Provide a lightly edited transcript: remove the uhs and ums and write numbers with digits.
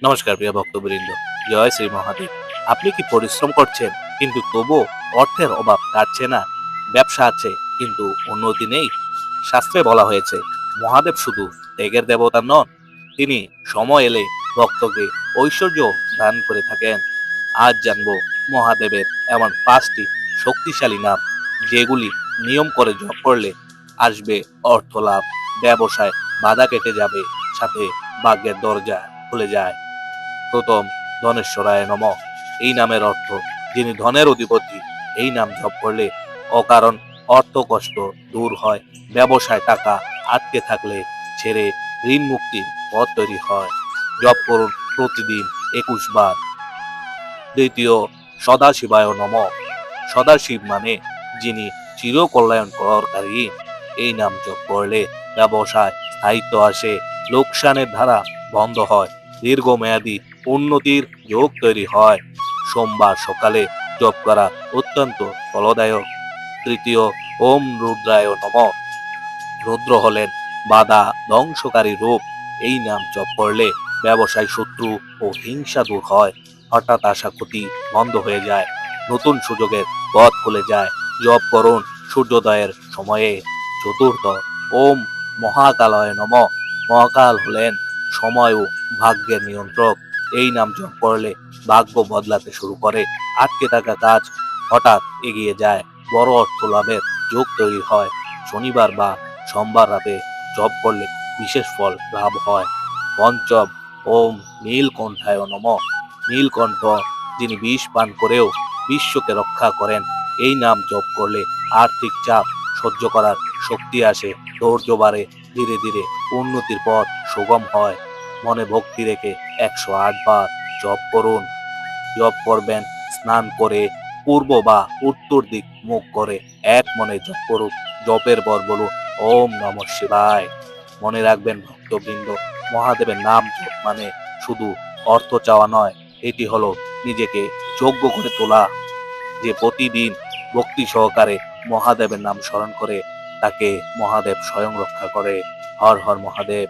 নমস্কার প্রিয় ভক্তবৃন্দ, জয় শ্রী মহাদেব। আপনি কি পরিশ্রম করছেন কিন্তু তবু অর্থের অভাব কাটছে না? ব্যবসা আছে কিন্তু উন্নতি নেই? শাস্ত্রে বলা হয়েছে মহাদেব শুধু ত্যাগের দেবতা নন, তিনি সময় এলে ভক্তকে ঐশ্বর্য দান করে থাকেন। আজ জানবো মহাদেবের এমন 5টি শক্তিশালী নাম, যেগুলি নিয়ম করে জপ করলে আসবে অর্থ লাভ, ব্যবসায় বাধা কেটে যাবে, সাথে ভাগ্যের দরজা খুলে যায়। প্রথম, ধনেশ্বরায় নমঃ। এই নামের অর্থ যিনি ধনের অধিপতি। এই নাম জপ করলে অকারণ অর্থ কষ্ট দূর হয়, ব্যবসায় টাকা আটকে থাকলে ছেড়ে ঋণ মুক্তির পথ তৈরি হয়। জপ করুন প্রতিদিন 21 বার। দ্বিতীয়, সদাশিবায় নমঃ। সদাশিব মানে যিনি চির কল্যাণকরকারী। এই নাম জপ করলে ব্যবসায় স্থায়িত্ব আসে, লোকসানের ধারা বন্ধ হয়, দীর্ঘমেয়াদী উন্নতির যোগ তৈরি হয়। সোমবার সকালে জপ করা অত্যন্ত ফলদায়ক। তৃতীয়, ওম রুদ্রায় নমঃ। রুদ্র হলেন বাধা ধ্বংসকারী রূপ। এই নাম জপ করলে ব্যবসায় শত্রু ও হিংসা দূর হয়, হঠাৎ আসা ক্ষতি বন্ধ হয়ে যায়, নতুন সুযোগের পথ খুলে যায়। জপ করুন সূর্যোদয়ের সময়ে। চতুর্থ, ওম মহাকালয় নমঃ। মহাকাল হলেন সময় ও ভাগ্যের নিয়ন্ত্রক। এই নাম জপ করলে ভাগ্য বদলাতে শুরু করে, আটকে থাকা কাজ হঠাৎ এগিয়ে যায়, বড় অর্থ লাভের যোগ তৈরি হয়। শনিবার বা সোমবার রাতে জপ করলে বিশেষ ফল লাভ হয়। পঞ্চম, ওম নীলকণ্ঠায় নমঃ। নীলকণ্ঠ যিনি বিষ পান করেও বিশ্বকে রক্ষা করেন। এই নাম জপ করলে আর্থিক চাপ সহ্য করার শক্তি আসে, ধৈর্য বাড়ে, ধীরে ধীরে উন্নতির পথ সুগম হয়। মনে ভক্তি রেখে 108 বার জপ করুন। জপ করবেন স্নান করে, পূর্ব বা উত্তর দিক মুখ করে এক মনে জপ করুন। জপের পর বলুন ওম নমঃ শিবায়। মনে রাখবেন ভক্তবৃন্দ, মহাদেবের নাম জপ মানে শুধু অর্থ চাওয়া নয়, এটি হলো নিজেকে যোগ্য করে তোলা। যে প্রতিদিন ভক্তি সহকারে মহাদেবের নাম স্মরণ করে, তাকে মহাদেব স্বয়ং রক্ষা করে। হর হর মহাদেব।